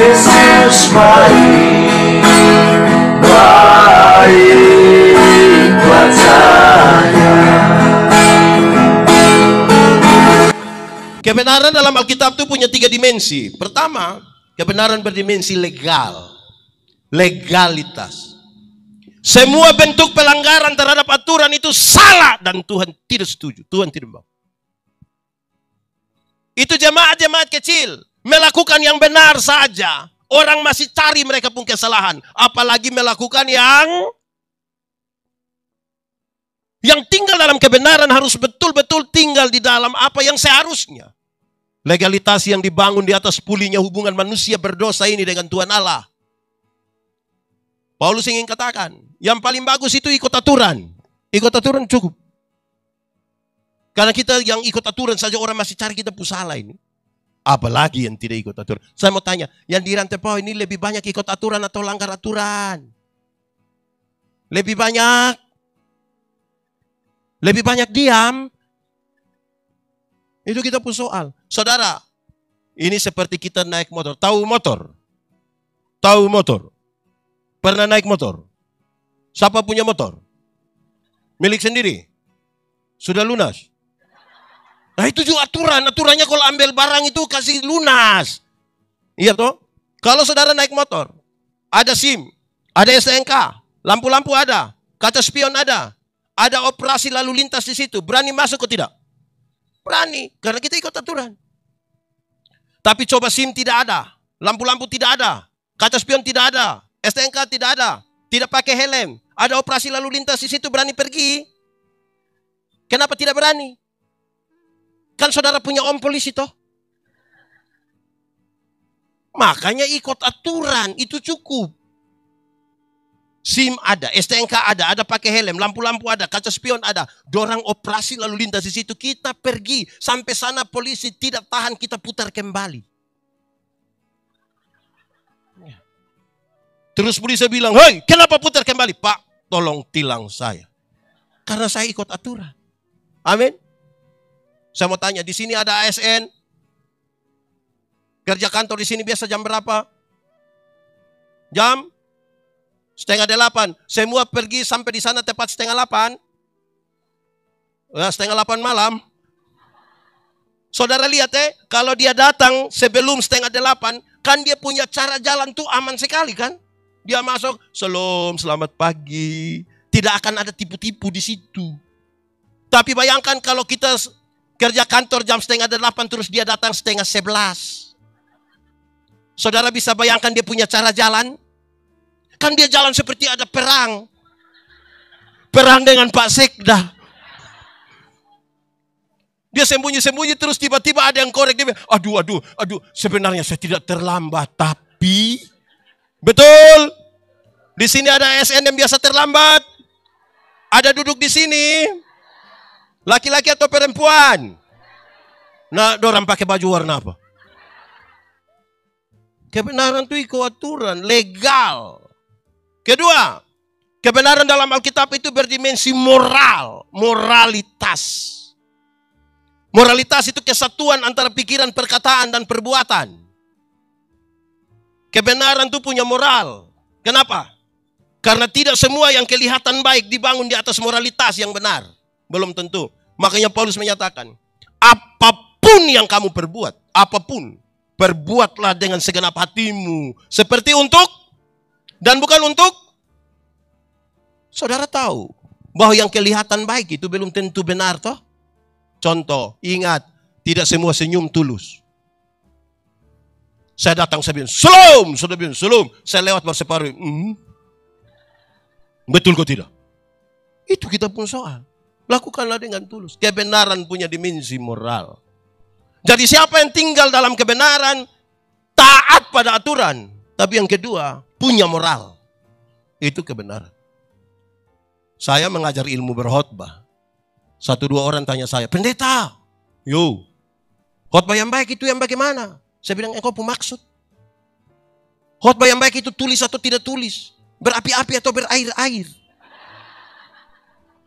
Yesus baik, baik buat saya. Kebenaran dalam Alkitab itu punya 3 dimensi. Pertama, kebenaran berdimensi legal. Legalitas. Semua bentuk pelanggaran terhadap aturan itu salah dan Tuhan tidak setuju. Tuhan tidak mau. Itu jemaat-jemaat kecil melakukan yang benar saja. Orang masih cari mereka pun kesalahan. Apalagi melakukan yang tinggal dalam kebenaran harus betul-betul tinggal di dalam apa yang seharusnya. Legalitas yang dibangun di atas pulihnya hubungan manusia berdosa ini dengan Tuhan Allah. Paulus ingin katakan, yang paling bagus itu ikut aturan. Ikut aturan cukup. Karena kita yang ikut aturan saja orang masih cari kita salah ini. Apalagi yang tidak ikut aturan. Saya mau tanya, yang di Rantai Pau ini lebih banyak ikut aturan atau langgar aturan? Lebih banyak diam. Itu kita pun soal. Saudara, ini seperti kita naik motor. Tahu motor? Tahu motor? Pernah naik motor? Siapa punya motor? Milik sendiri? Sudah lunas? Nah itu juga aturan. Aturannya kalau ambil barang itu kasih lunas. Iya toh? Kalau saudara naik motor, ada SIM, ada STNK, lampu-lampu ada, kaca spion ada operasi lalu lintas di situ. Berani masuk atau tidak? Berani, karena kita ikut aturan. Tapi coba SIM tidak ada, lampu-lampu tidak ada, kaca spion tidak ada, STNK tidak ada, tidak pakai helm, ada operasi lalu lintas di situ, berani pergi? Kenapa tidak berani? Kan saudara punya om polisi toh? Makanya ikut aturan, itu cukup. SIM ada, STNK ada pakai helm, lampu-lampu ada, kaca spion ada. Dorang operasi lalu lintas di situ, kita pergi. Sampai sana polisi tidak tahan, kita putar kembali. Terus polisi bilang, hei kenapa putar kembali? Pak, tolong tilang saya. Karena saya ikut aturan. Amin. Saya mau tanya, di sini ada ASN? Kerja kantor di sini biasa jam berapa? Jam 7:30. Semua pergi sampai di sana tepat 7:30. 7:30 malam. Saudara lihat kalau dia datang sebelum 7:30, kan dia punya cara jalan tuh aman sekali kan? Dia masuk, selamat pagi. Tidak akan ada tipu-tipu di situ. Tapi bayangkan kalau kita kerja kantor jam 7:30 terus dia datang 10:30. Saudara bisa bayangkan dia punya cara jalan? Kan dia jalan seperti ada perang. Perang dengan Pak Sekda. Dia sembunyi-sembunyi terus tiba-tiba ada yang korek. Dia bilang, aduh. Sebenarnya saya tidak terlambat. Tapi, betul. Di sini ada ASN yang biasa terlambat. Ada duduk di sini. Laki-laki atau perempuan? Nah, dorang pakai baju warna apa? Kebenaran itu ikut aturan, legal. Kedua, kebenaran dalam Alkitab itu berdimensi moral, moralitas. Moralitas itu kesatuan antara pikiran, perkataan, dan perbuatan. Kebenaran itu punya moral. Kenapa? Karena tidak semua yang kelihatan baik dibangun di atas moralitas yang benar. Belum tentu. Makanya Paulus menyatakan, apapun yang kamu perbuat, apapun, perbuatlah dengan segenap hatimu. Seperti untuk dan bukan untuk. Saudara tahu bahwa yang kelihatan baik itu belum tentu benar toh? Contoh, ingat, tidak semua senyum tulus. Saya datang, saya bilang, Salam. Sudah bilang, Salam. Saya lewat baru separuh. Betul kok tidak? Itu kita pun soal. Lakukanlah dengan tulus. Kebenaran punya dimensi moral. Jadi siapa yang tinggal dalam kebenaran, taat pada aturan. Tapi yang kedua, punya moral. Itu kebenaran. Saya mengajar ilmu berkhotbah. 1-2 orang tanya saya, pendeta, khotbah yang baik itu yang bagaimana? Saya bilang, engkau maksud. Khotbah yang baik itu tulis atau tidak tulis? Berapi-api atau berair-air?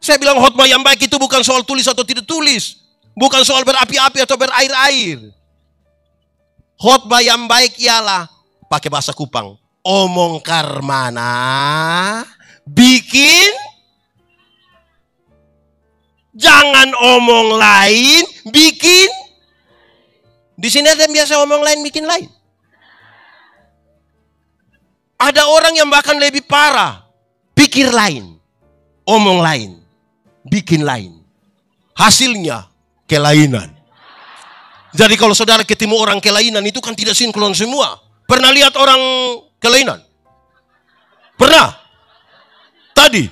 Saya bilang khotbah yang baik itu bukan soal tulis atau tidak tulis. Bukan soal berapi-api atau berair-air. Khotbah yang baik ialah pakai bahasa Kupang. Omong karmana, bikin. Jangan omong lain, bikin. Di sini ada yang biasa omong lain, bikin lain. Ada orang yang bahkan lebih parah. Pikir lain, omong lain, bikin lain. Hasilnya kelainan. Jadi kalau saudara ketemu orang kelainan itu kan tidak sinkron semua. Pernah lihat orang kelainan? Pernah? Tadi?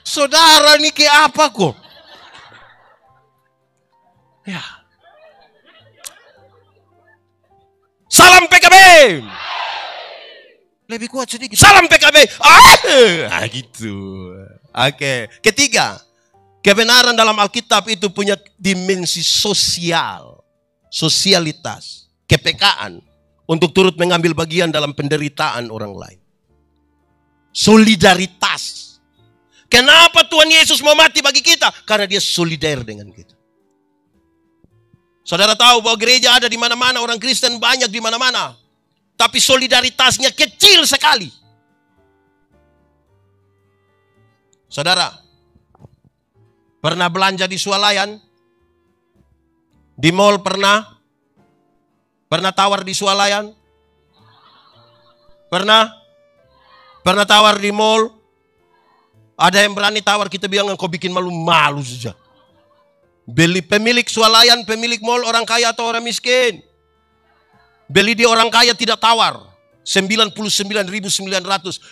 Saudara ini kayak apa kok? Ya. Salam PKB. Lebih kuat sedikit. Salam PKB. Gitu. Oke. Ketiga, kebenaran dalam Alkitab itu punya dimensi sosial. Sosialitas. Kepekaan untuk turut mengambil bagian dalam penderitaan orang lain. Solidaritas. Kenapa Tuhan Yesus mau mati bagi kita? Karena dia solider dengan kita. Saudara tahu bahwa gereja ada di mana-mana, orang Kristen banyak di mana-mana. Tapi solidaritasnya kecil sekali. Saudara, pernah belanja di swalayan? Di mall pernah? Pernah tawar di swalayan? Pernah? Pernah tawar di mall? Ada yang berani tawar, kita bilang kau bikin malu-malu saja. Beli pemilik swalayan, pemilik mall orang kaya atau orang miskin? Beli di orang kaya tidak tawar. 99.900,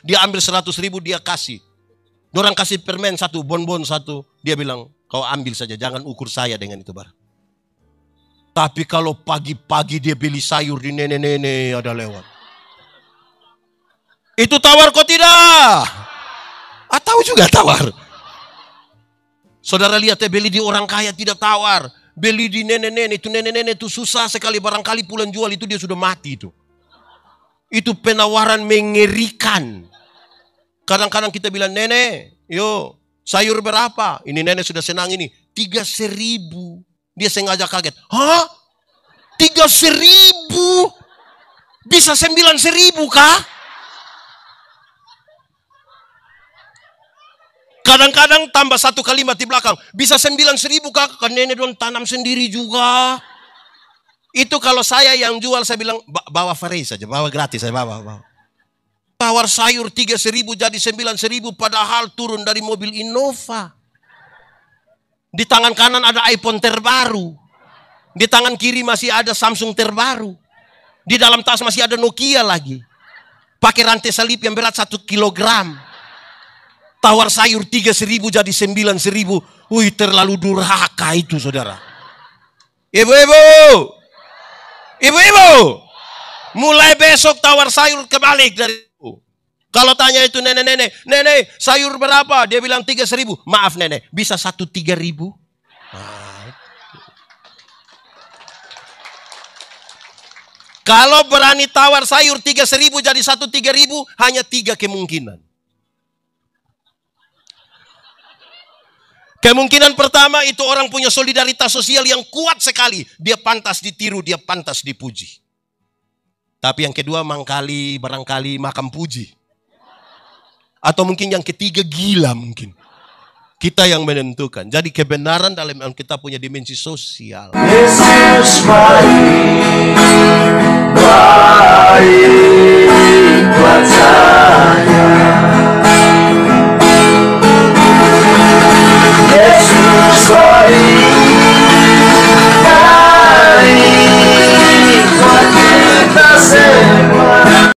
dia ambil 100.000 dia kasih. Orang kasih permen satu, bonbon satu. Dia bilang, kau ambil saja, jangan ukur saya dengan itu barang. Tapi kalau pagi-pagi dia beli sayur di nenek-nenek ada lewat. Itu tawar kok tidak? Atau juga tawar? Saudara lihat ya, beli di orang kaya tidak tawar. Beli di nenek-nenek itu susah sekali. Barangkali pulang jual itu dia sudah mati itu. Itu penawaran mengerikan. Kadang-kadang kita bilang, nenek, yo sayur berapa? Ini nenek sudah senang ini. 3.000. Dia sengaja kaget. Hah? 3.000? Bisa 9.000 kah? Kadang-kadang tambah satu kalimat di belakang. Bisa 9.000 kah? Kan nenek don tanam sendiri juga. Itu kalau saya yang jual, saya bilang, bawa free saja, bawa gratis saya bawa. Tawar sayur 3.000 jadi 9.000 padahal turun dari mobil Innova. Di tangan kanan ada iPhone terbaru. Di tangan kiri masih ada Samsung terbaru. Di dalam tas masih ada Nokia lagi. Pakai rantai salib yang berat 1 kilogram. Tawar sayur 3.000 jadi 9.000. Wih, terlalu durhaka itu saudara. Ibu-ibu. Mulai besok tawar sayur kebalik dari itu. Kalau tanya itu nenek, sayur berapa? Dia bilang 3.000. Maaf nenek, bisa 1 3.000? Kalau berani tawar sayur 3.000 jadi 1 3.000, hanya 3 kemungkinan. Kemungkinan pertama itu orang punya solidaritas sosial yang kuat sekali. Dia pantas ditiru, dia pantas dipuji. Tapi yang kedua barangkali makan puji. Atau mungkin yang ketiga gila mungkin. Kita yang menentukan. Jadi kebenaran dalam Alkitab punya dimensi sosial. Yesus baik.